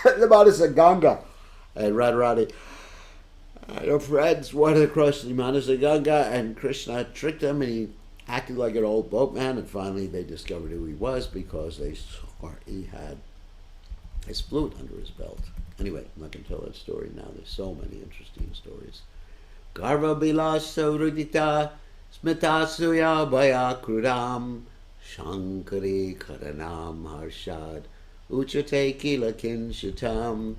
The Manasa Ganga, and Radharani and her friends wanted to cross the Manasa Ganga, and Krishna tricked them, and he acted like an old boatman, and finally they discovered who he was because they saw he had a flute under his belt. Anyway, I'm not going to tell that story now. There's so many interesting stories. Garva bilasa rudita smitasuya bhaya krudam shankari karanam harshad uchate kila kinshitam.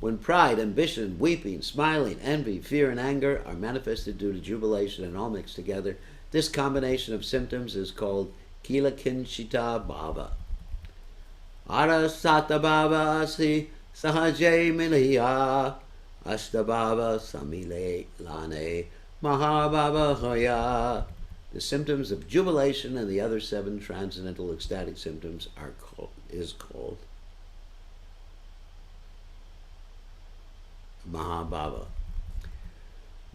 When pride, ambition, weeping, smiling, envy, fear, and anger are manifested due to jubilation and all mixed together, this combination of symptoms is called Kila Kinchita Bhava. Arasata Bhava asi sahajay miliya Ashtabhava samile lane mahabhava hoya. The symptoms of jubilation and the other 7 transcendental ecstatic symptoms is called Mahabhava.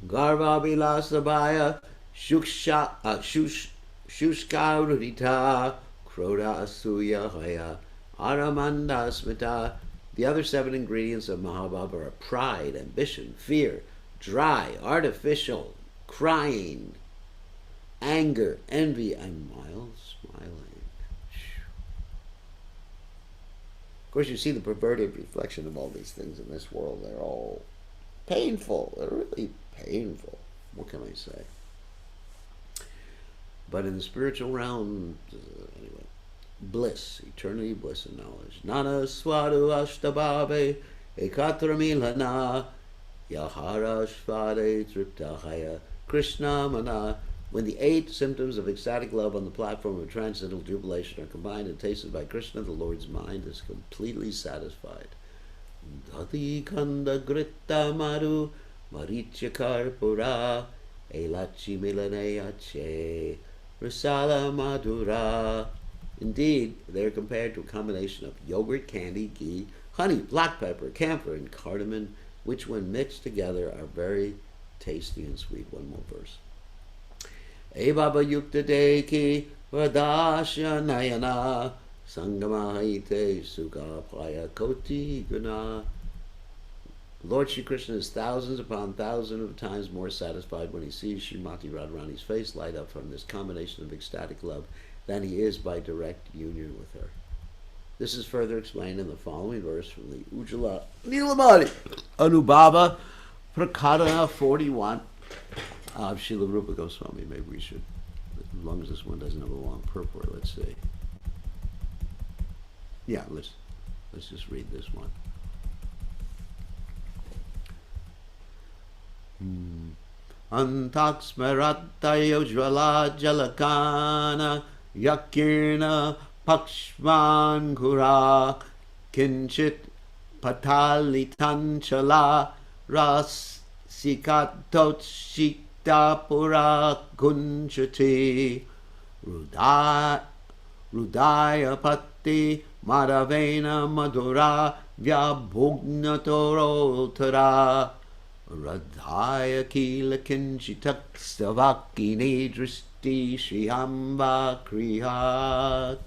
Garva vilasabhaya shushkarudita kroda asuya haya aramanda smita. The other 7 ingredients of Mahabhava are pride, ambition, fear, dry, artificial, crying, anger, envy, and mild smiling. Of course, you see the perverted reflection of all these things in this world. They're all painful. They're really painful. What can I say? But in the spiritual realm, anyway, bliss, eternity, bliss, and knowledge. Nana swadu ashtabhave ekatramilana yahara shvade triptahaya Krishna mana. When the 8 symptoms of ecstatic love on the platform of transcendental jubilation are combined and tasted by Krishna, the Lord's mind is completely satisfied. Dhati kanda gritta maru marichakar pura elachi milaneyache risala madura. Indeed, they are compared to a combination of yogurt, candy, ghee, honey, black pepper, camphor, and cardamom, which when mixed together are very tasty and sweet. One more verse. E baba yukta deki vadasya nayana sangamahite sukha paya koti guna. Lord Shri Krishna is thousands upon thousands of times more satisfied when he sees Srimati Radharani's face light up from this combination of ecstatic love than he is by direct union with her. This is further explained in the following verse from the Ujjala Nilamani Anubhava Prakara 41 of Srila Rupa Goswami. Maybe we should, as long as this one doesn't have a long purport, let's see. Yeah, let's just read this one. Antaksmarattayojvala jalakana yakirna pakshman kura kinchit patalitanchala ras sikatotshikta pura kunchati rudaya patti madhavena madhura vyabhugnatorottara Radhaya kila kinchitakstavakini dristi shriyamba krihat.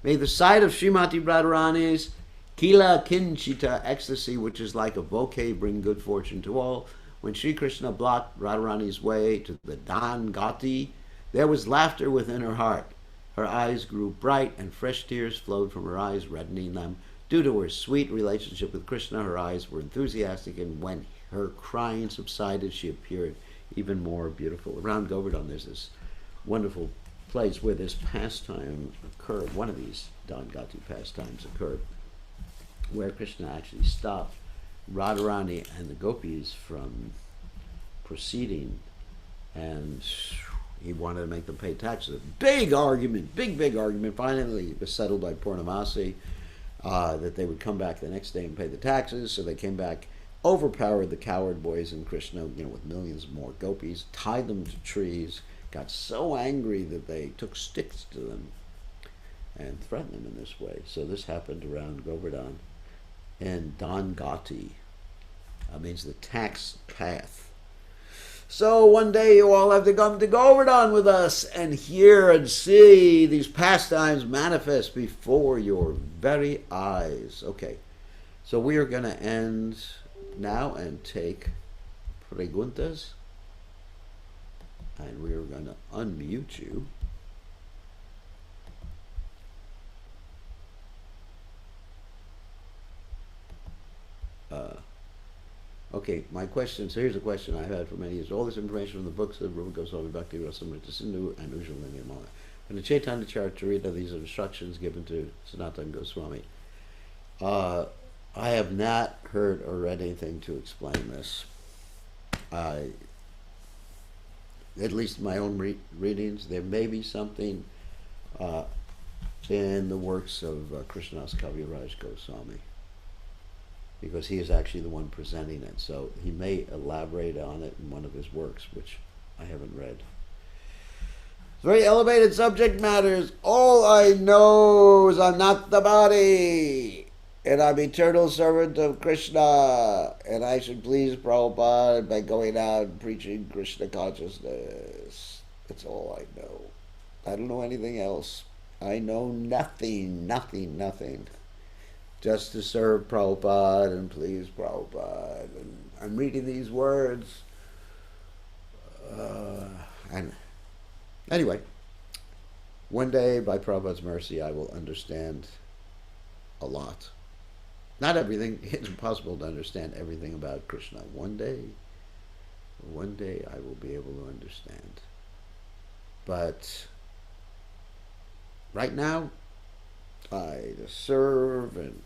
May the sight of Srimati Radharani's Kila Kinchita ecstasy, which is like a bouquet, bring good fortune to all. When Sri Krishna blocked Radharani's way to the Dan Gati, there was laughter within her heart. Her eyes grew bright and fresh tears flowed from her eyes, reddening them. Due to her sweet relationship with Krishna, her eyes were enthusiastic, and when her crying subsided, she appeared even more beautiful. Around Govardhan, there's this wonderful place where this pastime occurred. One of these Dangati pastimes occurred, where Krishna actually stopped Radharani and the gopis from proceeding, and he wanted to make them pay taxes. Big argument, big argument. Finally, it was settled by Purnamasi that they would come back the next day and pay the taxes. So they came back, overpowered the coward boys in Krishna, with millions more gopis, tied them to trees, got so angry that they took sticks to them and threatened them in this way. So this happened around Govardhan. And Dangati means the tax path. So one day you all have to come to Govardhan with us and hear and see these pastimes manifest before your very eyes. Okay, so we are going to end now and take preguntas. And we are going to unmute you. Okay, my question, so here's a question I've had for many years. All this information from the books of Rupa Goswami, bkgoswami, Sindhu, and Ujjwala Nirmala. In the Caitanya Charitamrta, these are instructions given to Sanatana Goswami. I have not heard or read anything to explain this. At least my own readings, there may be something in the works of Krishnadas Kaviraj Goswami, because he is actually the one presenting it. So he may elaborate on it in one of his works, which I haven't read. Very elevated subject matters. All I know is I'm not the body, and I'm eternal servant of Krishna, and I should please Prabhupada by going out and preaching Krishna consciousness. That's all I know. I don't know anything else. I know nothing. Just to serve Prabhupada and please Prabhupada. And I'm reading these words. And anyway, one day, by Prabhupada's mercy, I will understand a lot. Not everything. It's impossible to understand everything about Krishna. One day I will be able to understand. But right now, I just serve and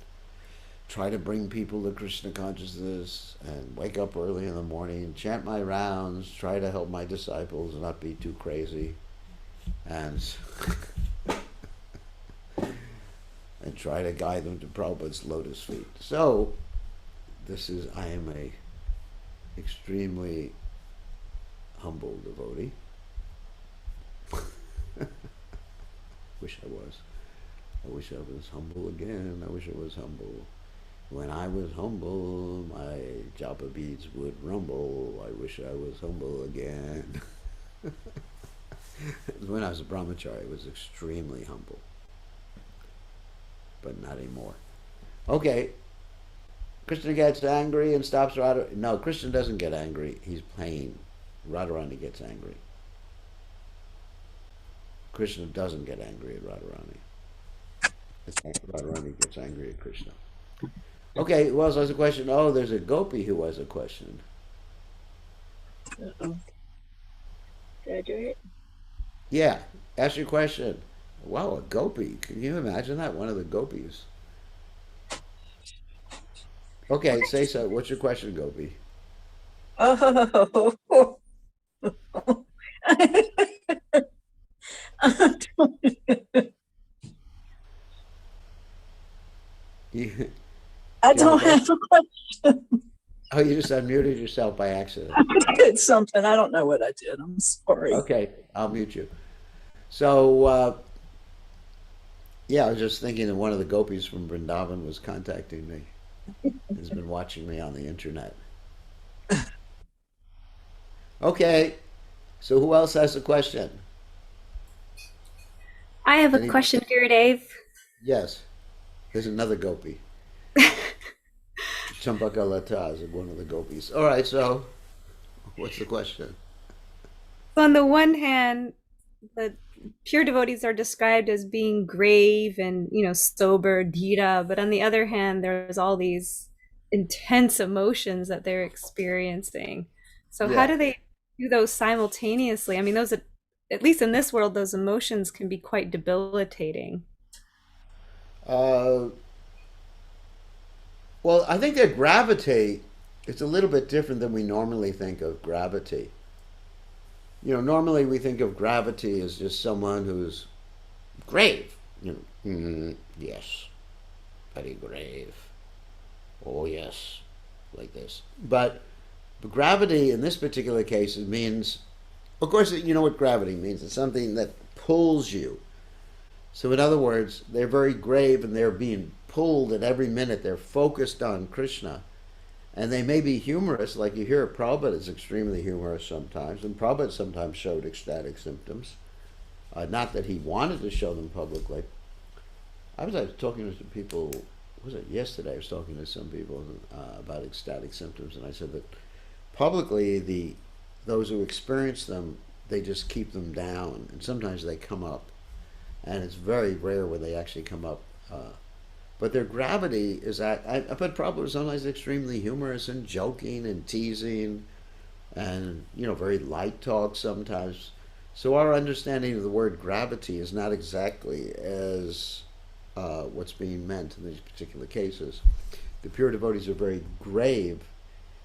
try to bring people to Krishna consciousness and wake up early in the morning, chant my rounds, try to help my disciples not be too crazy, and and try to guide them to Prabhupada's lotus feet. So I am a extremely humble devotee. Wish I was. I wish I was humble again. I wish I was humble. When I was humble, my japa beads would rumble. I wish I was humble again. When I was a brahmachari, I was extremely humble. But not anymore. Okay. Krishna gets angry and stops Radharani. No, Krishna doesn't get angry. He's playing. Radharani gets angry. Krishna doesn't get angry at Radharani. Radharani gets angry at Krishna. Okay, who else has a question? Oh, there's a gopi who has a question. Uh-oh. Did I do it? Yeah, ask your question. Wow, a gopi. Can you imagine that? One of the gopis. Okay, say so. What's your question, gopi? Oh. You, I you have a don't have question? a question. Oh, you just unmuted yourself by accident. I did something. I don't know what I did. I'm sorry. Okay, I'll mute you. So, yeah, I was just thinking that one of the gopis from Vrindavan was contacting me. Has been watching me on the internet. Okay, so who else has a question? I have a Any? question, Gurudev. Yes, there's another gopi. Champaka Lata is one of the gopis. All right, so what's the question? So on the one hand, the pure devotees are described as being grave and, sober, dhira, but on the other hand, there's all these intense emotions that they're experiencing. So how Yeah. do they do those simultaneously? I mean, at least in this world, those emotions can be quite debilitating. Uh, well, I think that gravitate, it's a little bit different than we normally think of gravity. Normally we think of gravity as just someone who's grave. Yes, very grave. Oh, yes, like this. But gravity in this particular case, it means, of course, you know what gravity means. It's something that pulls you. So, in other words, they're very grave and they're being pulled at every minute. They're focused on Krishna. And they may be humorous, like you hear Prabhupada is extremely humorous sometimes, and Prabhupada sometimes showed ecstatic symptoms. Not that he wanted to show them publicly. I was talking to some people, was it yesterday? I was talking to some people about ecstatic symptoms, and I said that publicly, those who experience them, they just keep them down, and sometimes they come up, and it's very rare when they actually come up. But their gravity is I put Prabhupada sometimes extremely humorous and joking and teasing, and very light talk sometimes. So our understanding of the word gravity is not exactly as what's being meant in these particular cases. The pure devotees are very grave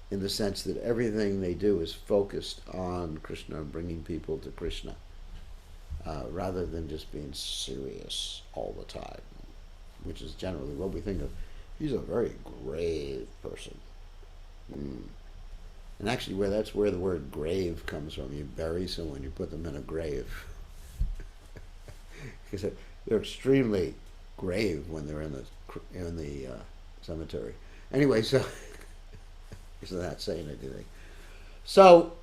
in the sense that everything they do is focused on Krishna and bringing people to Krishna, rather than just being serious all the time, which is generally what we think of. He's a very grave person. And actually, that's where the word grave comes from. You bury someone, you put them in a grave. Because they're extremely grave when they're in the cemetery. Anyway, so isn't that saying anything? So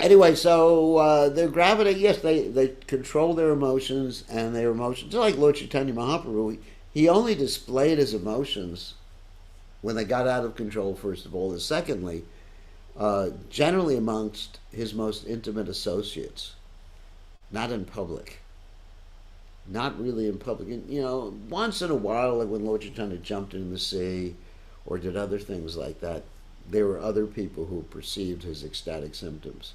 anyway, so their gravity, yes, they control their emotions, and their emotions, just like Lord Chaitanya Mahaprabhu, he only displayed his emotions when they got out of control, first of all, and secondly, generally amongst his most intimate associates, not in public. Not really in public. Once in a while, like when Lord Chaitanya jumped in the sea or did other things like that, there were other people who perceived his ecstatic symptoms.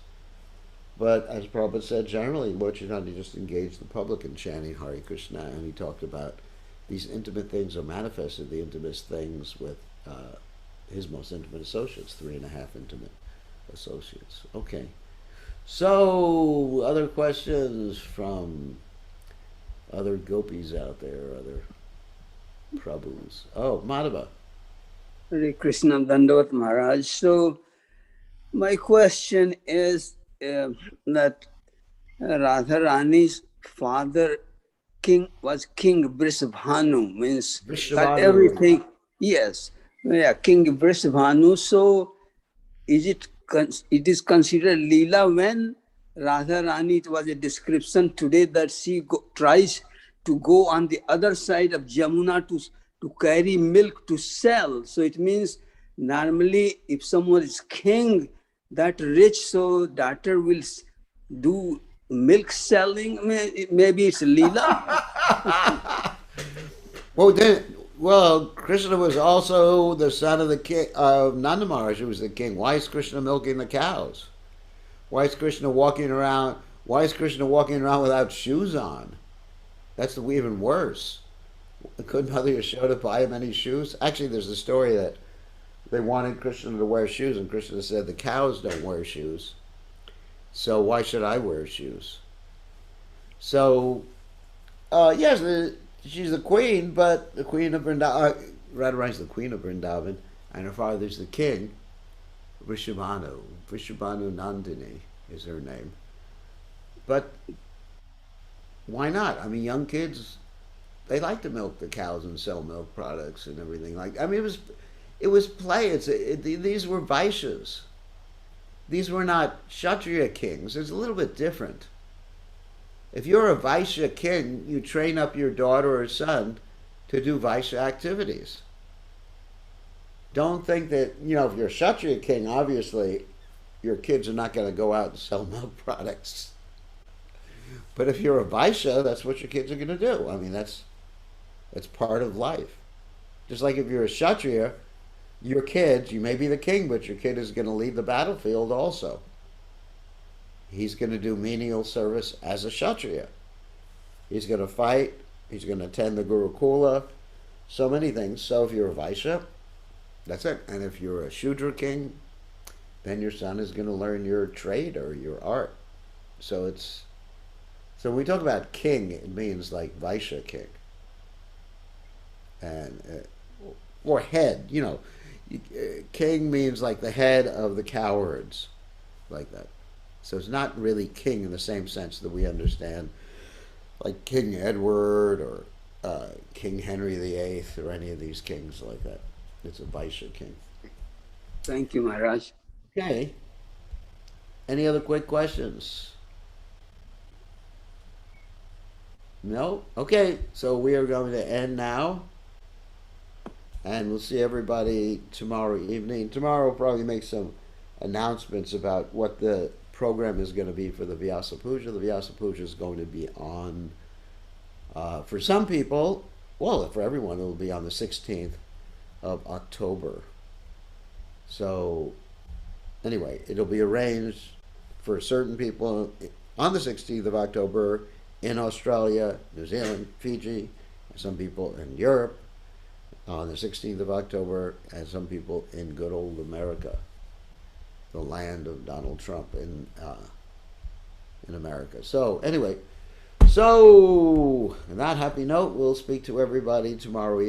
But as Prabhupada said, generally, Lord Chaitanya just engaged the public in chanting Hare Krishna, and he talked about these intimate things, or manifested the intimate things with his most intimate associates, 3.5 intimate associates. Okay. So, other questions from other gopis out there, other prabhus? Oh, Madhava. Hare Krishna, Dandavat Maharaj. So, my question is that Radharani's father was King Vrishabhanu, means that everything. Yes, yeah, King Vrishabhanu. So, it is considered Lila when Radharani, it was a description today that she tries to go on the other side of Jamuna to carry milk to sell. So it means normally if someone is king, that rich, so daughter will do milk selling. Maybe it's Lila. Well, Krishna was also the son of the king of Nanda Maharaj, who was the king. Why is Krishna milking the cows? Why is Krishna walking around? Why is Krishna walking around without shoes on? That's even worse. Couldn't Mother Yashoda buy him any shoes? Actually, there's a story that they wanted Krishna to wear shoes, and Krishna said, the cows don't wear shoes, so why should I wear shoes? So, yes, she's the queen, but the queen of Vrindavan, Radharani's the queen of Vrindavan, and her father's the king. Vrishabhanu Nandini is her name. But why not? I mean, young kids, they like to milk the cows and sell milk products and everything. It was play. These were Vaishyas. These were not Kshatriya kings. It's a little bit different. If you're a Vaishya king, you train up your daughter or son to do Vaishya activities. Don't think that, if you're a Kshatriya king, obviously your kids are not going to go out and sell milk products. But if you're a Vaishya, that's what your kids are going to do. I mean, that's part of life. Just like if you're a Kshatriya, your kids, you may be the king, but your kid is going to leave the battlefield also. He's going to do menial service as a Kshatriya. He's going to fight. He's going to attend the Gurukula. So many things. So if you're a Vaishya, that's it. And if you're a Shudra king, then your son is going to learn your trade or your art. So when we talk about king, it means like Vaishya king, and or head. King means like the head of the cowherds, like that. So it's not really king in the same sense that we understand, like King Edward or King Henry VIII or any of these kings like that. It's a Vaishya king. Thank you, Maharaj. Okay. Any other quick questions? No? Okay, so we are going to end now. And we'll see everybody tomorrow evening. Tomorrow we'll probably make some announcements about what the program is going to be for the Vyasa Puja. The Vyasa Puja is going to be on, for some people, well, for everyone, it will be on the 16th of October. So, anyway, it'll be arranged for certain people on the 16th of October in Australia, New Zealand, Fiji, some people in Europe on the 16th of October, and some people in good old America, the land of Donald Trump in America. So anyway, on that happy note, we'll speak to everybody tomorrow evening.